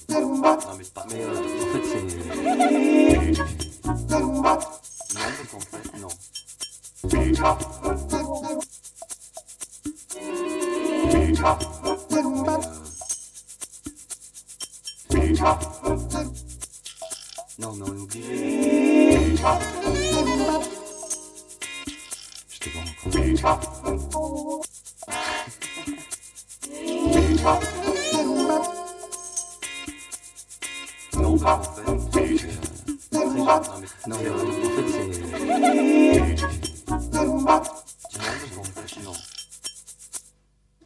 Non, mais c'est pas. Mais en fait, c'est. Non, parce qu'en fait, non. Non, mais on est obligé. Je t'ai pas encore. Non, parce qu'en fait, non, mais en fait, c'est. Non, parce qu'en fait, non.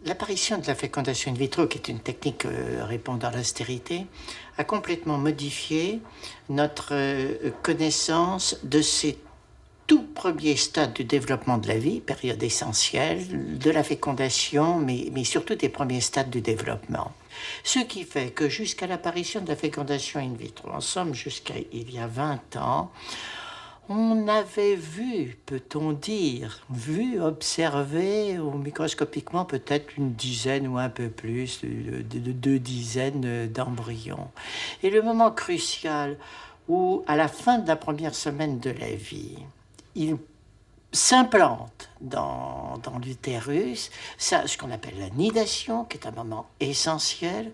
L'apparition de la fécondation in vitro, qui est une technique répondant à la stérilité, a complètement modifié notre connaissance de ces tout premiers stades du développement de la vie, période essentielle, de la fécondation, mais surtout des premiers stades du développement. Ce qui fait que jusqu'à l'apparition de la fécondation in vitro, en somme jusqu'à il y a 20 ans, on avait vu, peut-on dire, observé, ou microscopiquement peut-être une dizaine ou un peu plus, de 2 dizaines d'embryons. Et le moment crucial où, à la fin de la première semaine de la vie, il s'implante dans l'utérus, ça, ce qu'on appelle la nidation, qui est un moment essentiel.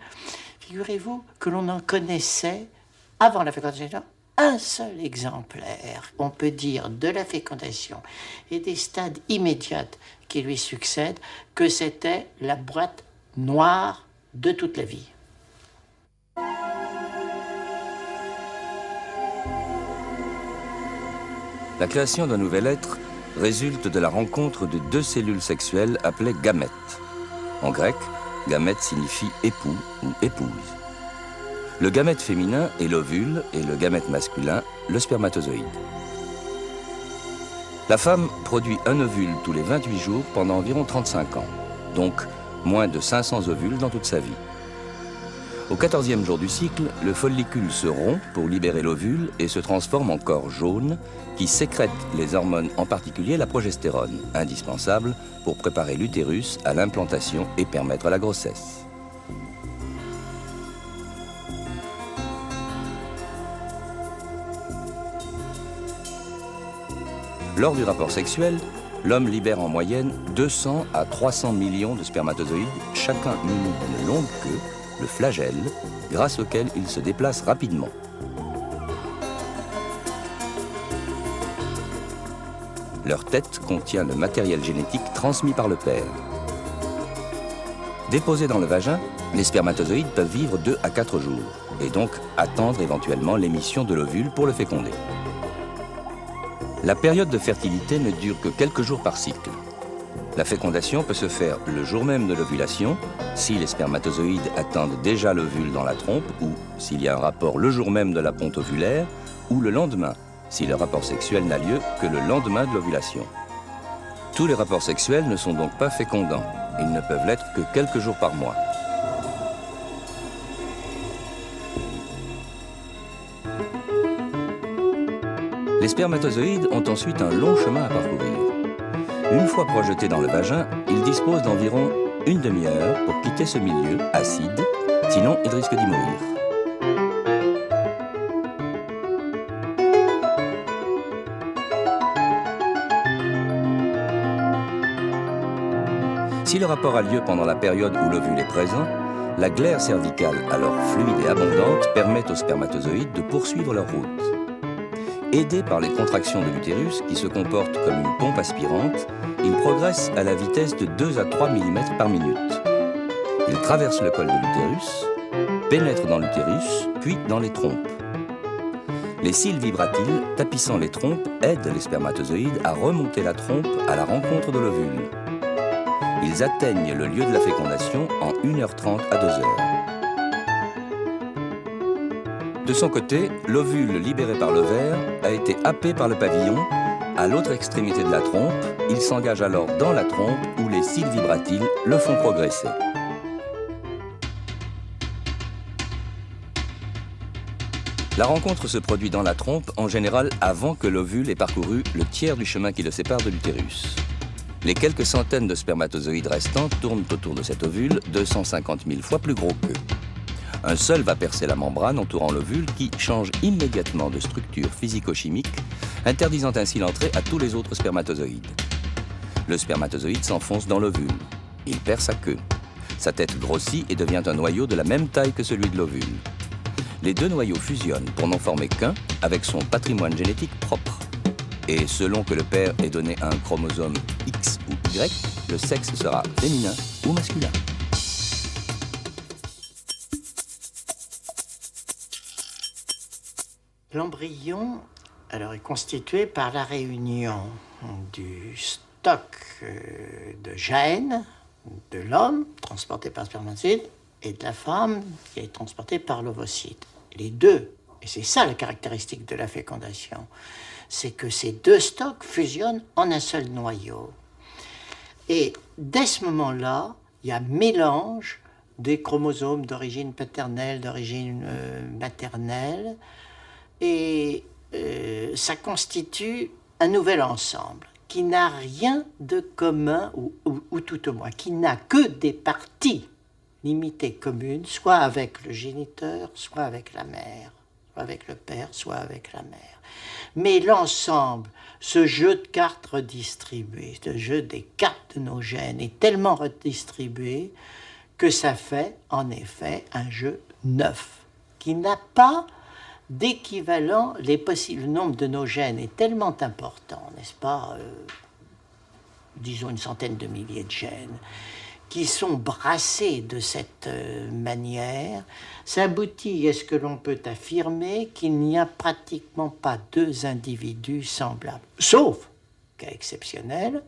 Figurez-vous que l'on en connaissait, avant la fécondation, un seul exemplaire, on peut dire, de la fécondation et des stades immédiats qui lui succèdent, que c'était la boîte noire de toute la vie. La création d'un nouvel être résulte de la rencontre de 2 cellules sexuelles appelées gamètes. En grec, gamète signifie époux ou épouse. Le gamète féminin est l'ovule et le gamète masculin, le spermatozoïde. La femme produit un ovule tous les 28 jours pendant environ 35 ans, donc moins de 500 ovules dans toute sa vie. Au 14e jour du cycle, le follicule se rompt pour libérer l'ovule et se transforme en corps jaune qui sécrète les hormones, en particulier la progestérone, indispensable pour préparer l'utérus à l'implantation et permettre la grossesse. Lors du rapport sexuel, l'homme libère en moyenne 200 à 300 millions de spermatozoïdes, chacun muni d'une longue queue, le flagelle, grâce auquel il se déplace rapidement. Leur tête contient le matériel génétique transmis par le père. Déposés dans le vagin, les spermatozoïdes peuvent vivre 2 à 4 jours et donc attendre éventuellement l'émission de l'ovule pour le féconder. La période de fertilité ne dure que quelques jours par cycle. La fécondation peut se faire le jour même de l'ovulation, si les spermatozoïdes attendent déjà l'ovule dans la trompe, ou s'il y a un rapport le jour même de la ponte ovulaire, ou le lendemain, si le rapport sexuel n'a lieu que le lendemain de l'ovulation. Tous les rapports sexuels ne sont donc pas fécondants. Ils ne peuvent l'être que quelques jours par mois. Les spermatozoïdes ont ensuite un long chemin à parcourir. Une fois projetés dans le vagin, ils disposent d'environ une demi-heure pour quitter ce milieu acide, sinon ils risquent d'y mourir. Si le rapport a lieu pendant la période où l'ovule est présent, la glaire cervicale, alors fluide et abondante, permet aux spermatozoïdes de poursuivre leur route. Aidés par les contractions de l'utérus, qui se comportent comme une pompe aspirante, ils progressent à la vitesse de 2 à 3 mm par minute. Ils traversent le col de l'utérus, pénètrent dans l'utérus, puis dans les trompes. Les cils vibratiles, tapissant les trompes, aident les spermatozoïdes à remonter la trompe à la rencontre de l'ovule. Ils atteignent le lieu de la fécondation en 1h30 à 2h. De son côté, l'ovule libéré par l'ovaire a été happé par le pavillon. À l'autre extrémité de la trompe, il s'engage alors dans la trompe où les cils vibratiles le font progresser. La rencontre se produit dans la trompe en général avant que l'ovule ait parcouru le tiers du chemin qui le sépare de l'utérus. Les quelques centaines de spermatozoïdes restants tournent autour de cet ovule 250 000 fois plus gros qu'eux. Un seul va percer la membrane entourant l'ovule qui change immédiatement de structure physico-chimique, interdisant ainsi l'entrée à tous les autres spermatozoïdes. Le spermatozoïde s'enfonce dans l'ovule. Il perd sa queue. Sa tête grossit et devient un noyau de la même taille que celui de l'ovule. Les deux noyaux fusionnent pour n'en former qu'un avec son patrimoine génétique propre. Et selon que le père ait donné un chromosome X ou Y, le sexe sera féminin ou masculin. L'embryon alors, est constitué par la réunion du stock de gènes de l'homme, transporté par le spermatozoïde, et de la femme, qui est transportée par l'ovocyte. Les deux, et c'est ça la caractéristique de la fécondation, c'est que ces deux stocks fusionnent en un seul noyau. Et dès ce moment-là, il y a mélange des chromosomes d'origine paternelle, d'origine maternelle, et ça constitue un nouvel ensemble qui n'a rien de commun, ou tout au moins, qui n'a que des parties limitées communes, soit avec le géniteur, soit avec la mère, soit avec le père, soit avec la mère. Mais l'ensemble, ce jeu de cartes redistribué, ce jeu des cartes de nos gènes est tellement redistribué que ça fait en effet un jeu neuf, qui n'a pas d'équivalent. Le nombre de nos gènes est tellement important, n'est-ce pas, disons une centaine de milliers de gènes, qui sont brassés de cette manière, ça aboutit à ce que l'on peut affirmer qu'il n'y a pratiquement pas deux individus semblables, sauf cas exceptionnel,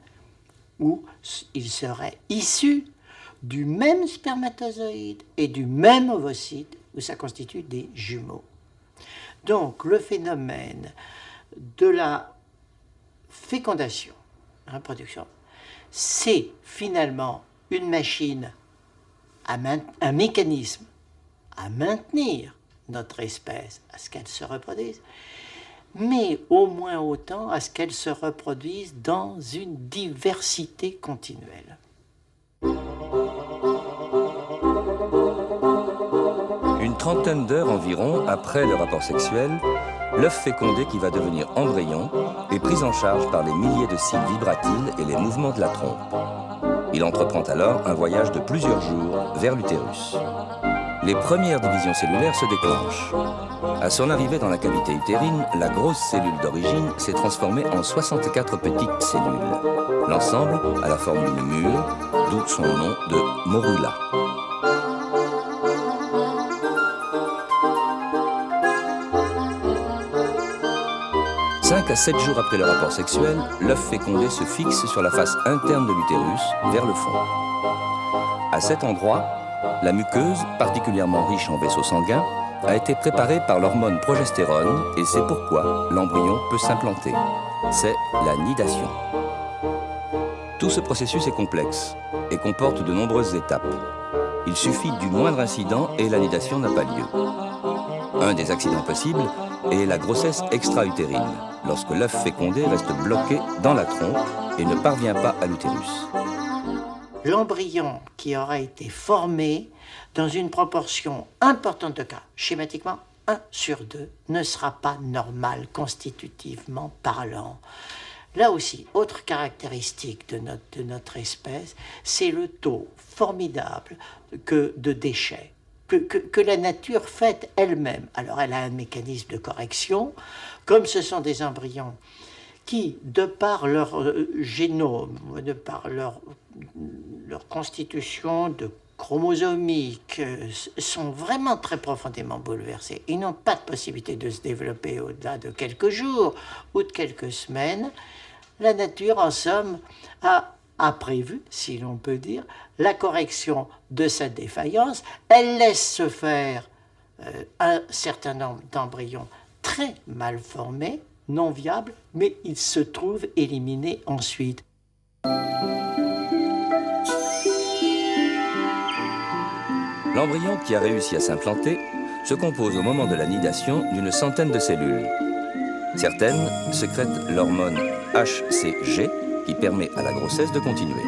où ils seraient issus du même spermatozoïde et du même ovocyte, où ça constitue des jumeaux. Donc, le phénomène de la fécondation, reproduction, c'est finalement une machine, un mécanisme à maintenir notre espèce, à ce qu'elle se reproduise, mais au moins autant à ce qu'elle se reproduise dans une diversité continuelle. Une trentaine d'heures environ après le rapport sexuel, l'œuf fécondé qui va devenir embryon est pris en charge par les milliers de cils vibratiles et les mouvements de la trompe. Il entreprend alors un voyage de plusieurs jours vers l'utérus. Les premières divisions cellulaires se déclenchent. À son arrivée dans la cavité utérine, la grosse cellule d'origine s'est transformée en 64 petites cellules. L'ensemble a la forme d'une mûre, d'où son nom de morula. 5 à 7 jours après le rapport sexuel, l'œuf fécondé se fixe sur la face interne de l'utérus, vers le fond. À cet endroit, la muqueuse, particulièrement riche en vaisseaux sanguins, a été préparée par l'hormone progestérone et c'est pourquoi l'embryon peut s'implanter. C'est la nidation. Tout ce processus est complexe et comporte de nombreuses étapes. Il suffit du moindre incident et la nidation n'a pas lieu. Un des accidents possibles est la grossesse extra-utérine, lorsque l'œuf fécondé reste bloqué dans la trompe et ne parvient pas à l'utérus. L'embryon qui aura été formé dans une proportion importante de cas, schématiquement 1 sur 2, ne sera pas normal constitutivement parlant. Là aussi, autre caractéristique de notre espèce, c'est le taux formidable de déchets que la nature fait elle-même. Alors elle a un mécanisme de correction, comme ce sont des embryons qui, de par leur génome, de par leur constitution de chromosomique, sont vraiment très profondément bouleversés. Ils n'ont pas de possibilité de se développer au-delà de quelques jours ou de quelques semaines. La nature, en somme, a prévu, si l'on peut dire, la correction de cette défaillance. Elle laisse se faire un certain nombre d'embryons très mal formés, non viables, mais ils se trouvent éliminés ensuite. L'embryon qui a réussi à s'implanter se compose au moment de la nidation d'une centaine de cellules. Certaines sécrètent l'hormone HCG qui permet à la grossesse de continuer.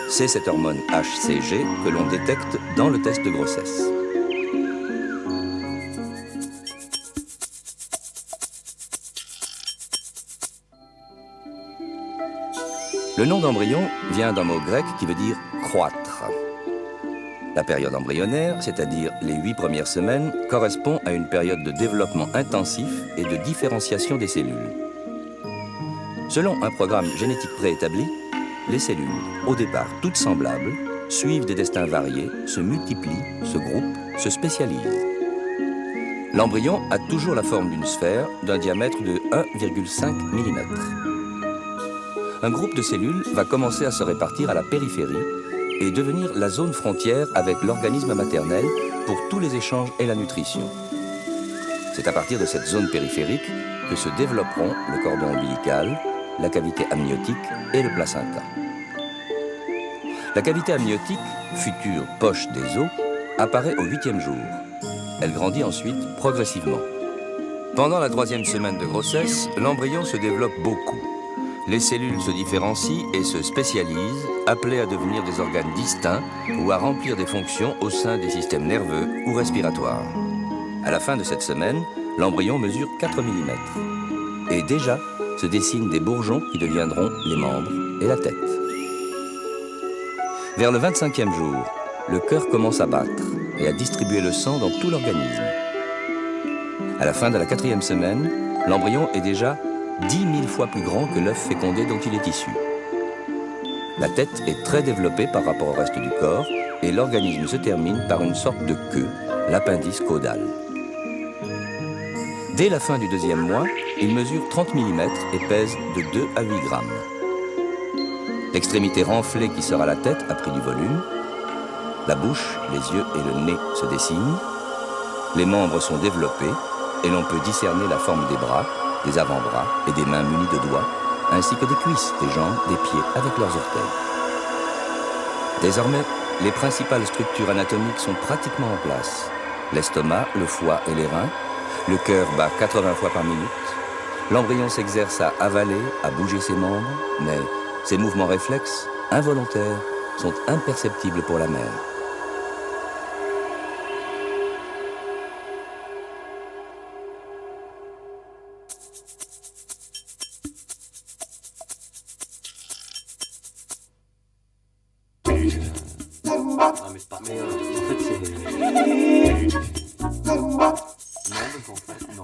C'est cette hormone HCG que l'on détecte dans le test de grossesse. Le nom d'embryon vient d'un mot grec qui veut dire croître. La période embryonnaire, c'est-à-dire les 8 premières semaines, correspond à une période de développement intensif et de différenciation des cellules. Selon un programme génétique préétabli, les cellules, au départ toutes semblables, suivent des destins variés, se multiplient, se groupent, se spécialisent. L'embryon a toujours la forme d'une sphère d'un diamètre de 1,5 mm. Un groupe de cellules va commencer à se répartir à la périphérie et devenir la zone frontière avec l'organisme maternel pour tous les échanges et la nutrition. C'est à partir de cette zone périphérique que se développeront le cordon ombilical, la cavité amniotique et le placenta. La cavité amniotique, future poche des os, apparaît au 8e jour. Elle grandit ensuite progressivement. Pendant la 3e semaine de grossesse, l'embryon se développe beaucoup. Les cellules se différencient et se spécialisent, appelées à devenir des organes distincts ou à remplir des fonctions au sein des systèmes nerveux ou respiratoires. À la fin de cette semaine, l'embryon mesure 4 mm. Et déjà, se dessinent des bourgeons qui deviendront les membres et la tête. Vers le 25e jour, le cœur commence à battre et à distribuer le sang dans tout l'organisme. À la fin de la 4e semaine, l'embryon est déjà 10 000 fois plus grand que l'œuf fécondé dont il est issu. La tête est très développée par rapport au reste du corps et l'organisme se termine par une sorte de queue, l'appendice caudal. Dès la fin du 2e mois, il mesure 30 mm et pèse de 2 à 8 grammes. L'extrémité renflée qui sera la tête a pris du volume. La bouche, les yeux et le nez se dessinent. Les membres sont développés et l'on peut discerner la forme des bras, des avant-bras et des mains munies de doigts, ainsi que des cuisses, des jambes, des pieds avec leurs orteils. Désormais, les principales structures anatomiques sont pratiquement en place. L'estomac, le foie et les reins. Le cœur bat 80 fois par minute. L'embryon s'exerce à avaler, à bouger ses membres, mais ces mouvements réflexes, involontaires, sont imperceptibles pour la mère. Ah, mais c'est pas. Mais en fait, c'est. Non, donc en fait, non.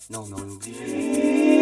Non, mais on est obligé.